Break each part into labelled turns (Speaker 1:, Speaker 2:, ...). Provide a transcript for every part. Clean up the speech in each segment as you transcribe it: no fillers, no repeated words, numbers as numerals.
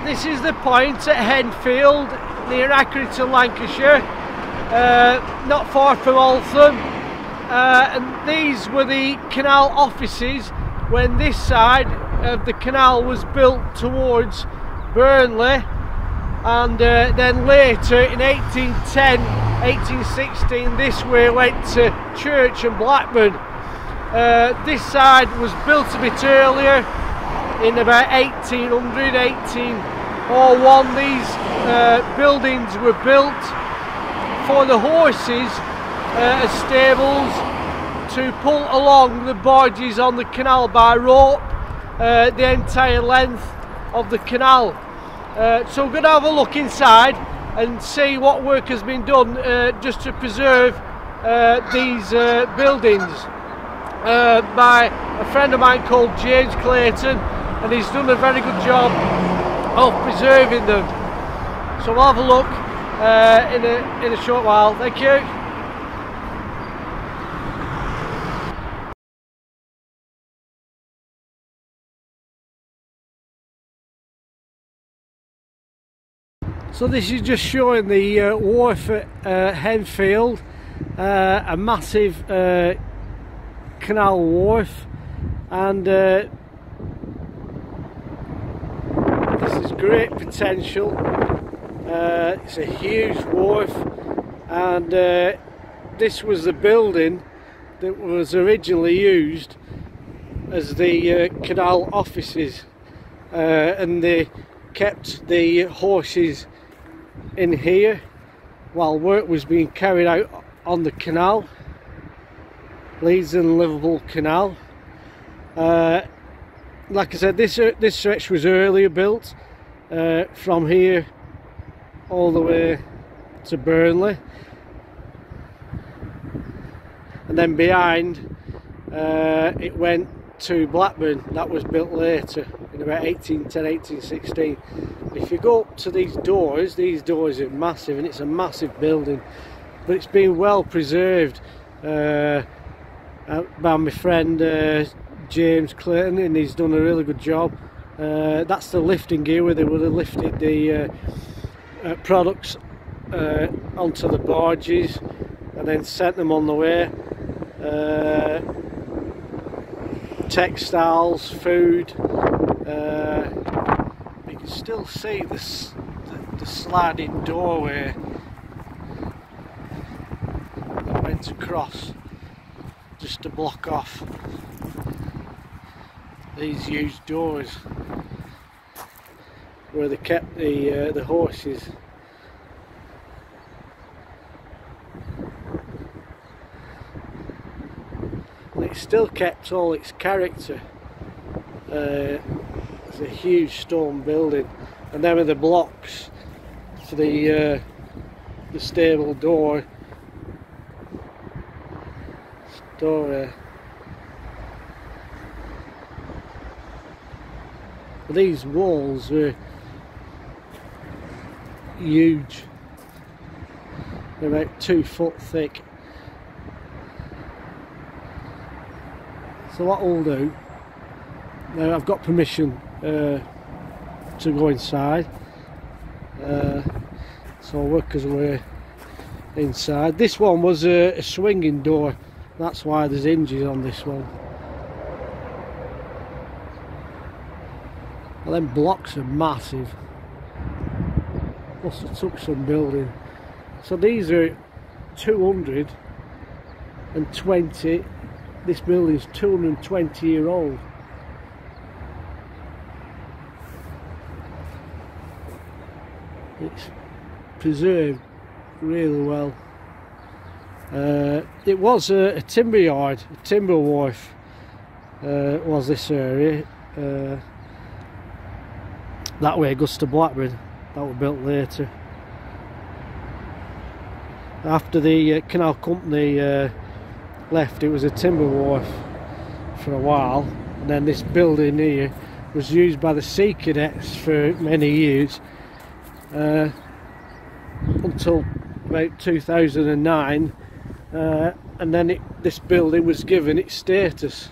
Speaker 1: This is the point at Enfield, near Accrington, Lancashire, not far from Altham, and these were the canal offices when this side of the canal was built towards Burnley, and then later in 1810, 1816 this way went to Church and Blackburn. This side was built a bit earlier, in about 1800, 1801. These buildings were built for the horses as stables to pull along the barges on the canal by rope the entire length of the canal. So we're going to have a look inside and see what work has been done just to preserve these buildings by a friend of mine called James Clayton, and he's done a very good job of preserving them. So we'll have a look in a short while. Thank you. So this is just showing the wharf at Enfield, a massive canal wharf, and this is great potential. It's a huge wharf, and this was the building that was originally used as the canal offices, and they kept the horses in here while work was being carried out on the canal, Leeds and Liverpool Canal. Like I said, this stretch was earlier built, from here all the way to Burnley, and then behind it went to Blackburn. That was built later in about 1810, 1816. If you go up to these doors are massive, and it's a massive building, but it's been well preserved by my friend James Clayton, and he's done a really good job. That's the lifting gear where they would have lifted the products onto the barges and then sent them on the way. Textiles, food. You can still see the sliding doorway that went across just to block off these huge doors where they kept the horses. And it still kept all its character. It's a huge stone building, and then with the blocks for the stable door. These walls are huge. They're about 2 foot thick. So what we'll do, now I've got permission to go inside, so I'll work as way inside. This one was a swinging door, that's why there's hinges on this one. And then blocks are massive. Must have took some building. So these are 220. This building is 220 year old. It's preserved really well. It was a timber yard, a timber wharf. Was this area. That way it goes to Blackburn. That was built later. After the canal company left, it was a timber wharf for a while, and then this building here was used by the sea cadets for many years, until about 2009, and then this building was given its status,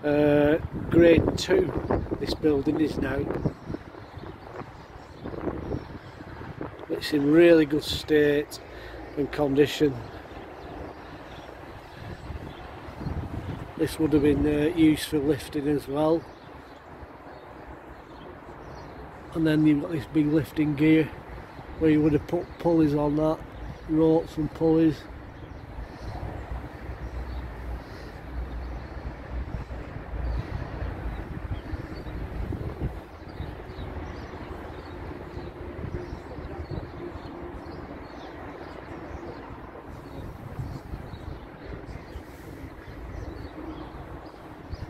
Speaker 1: grade 2. This building is now. It's in really good state and condition. This would have been used for lifting as well. And then you've got this big lifting gear where you would have put pulleys on that, ropes and pulleys.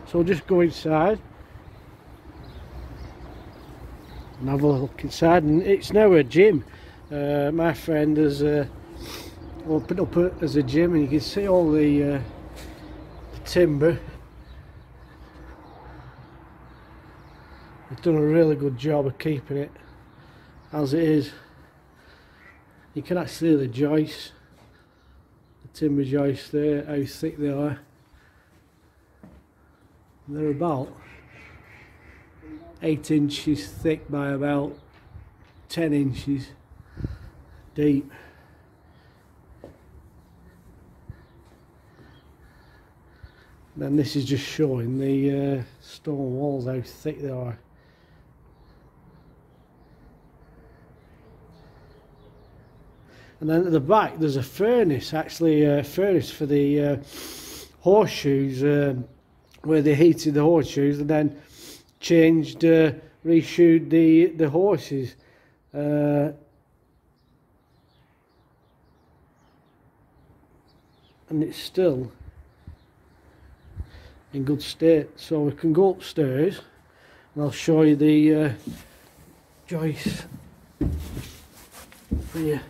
Speaker 1: So we'll just go inside and have a look inside, and it's now a gym. My friend has opened up as a gym, and you can see all the timber. They've done a really good job of keeping it as it is. You can actually see the joists, the timber joists there, how thick they are. They're about 8 inches thick by about 10 inches deep. Then this is just showing the stone walls, how thick they are. And then at the back there's a furnace, actually a furnace for the horseshoes, where they heated the horseshoes and then changed, reshoed the horses. And it's still in good state. So we can go upstairs and I'll show you the joists for you.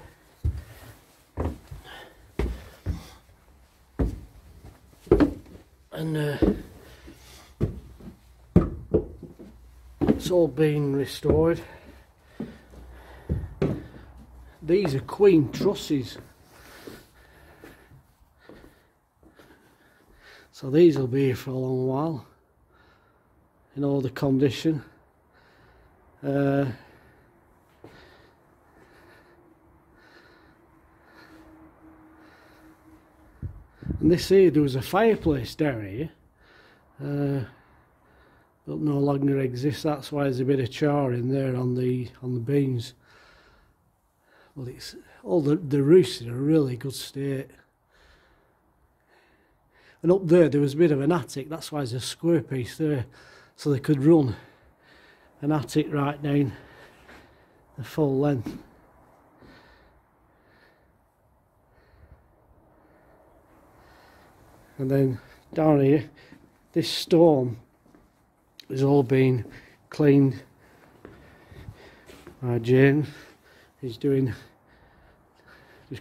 Speaker 1: And it's all been restored. These are queen trusses, so these will be here for a long while in all the condition. And this here, there was a fireplace down here, but no longer exists. That's why there's a bit of char in there on the beams. Well, it's all the roofs are in a really good state. And up there was a bit of an attic. That's why there's a square piece there, so they could run an attic right down the full length. And then down here, this storm has all been cleaned by James. He's just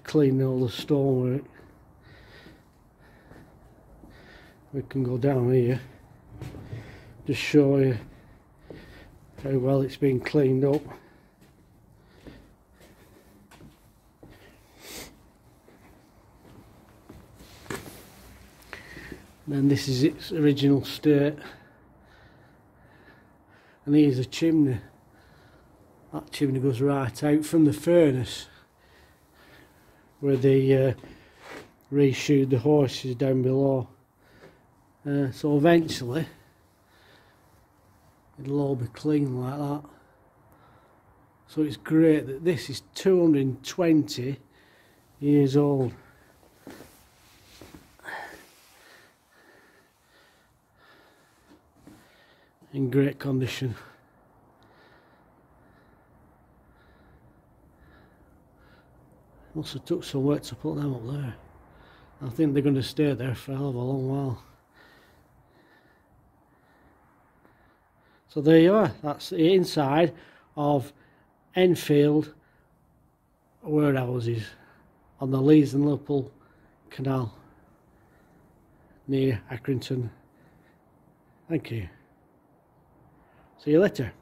Speaker 1: cleaning all the stonework. We can go down here, just show you how well it's been cleaned up. And then this is its original state. And here's a chimney. That chimney goes right out from the furnace where they reshoed the horses down below. So eventually it'll all be clean like that. So it's great that this is 220 years old. In great condition. Must have took some work to put them up there. I think they're going to stay there for a hell of a long while. So there you are, that's the inside of Enfield warehouses on the Leeds and Liverpool Canal near Accrington. Thank you. See you later.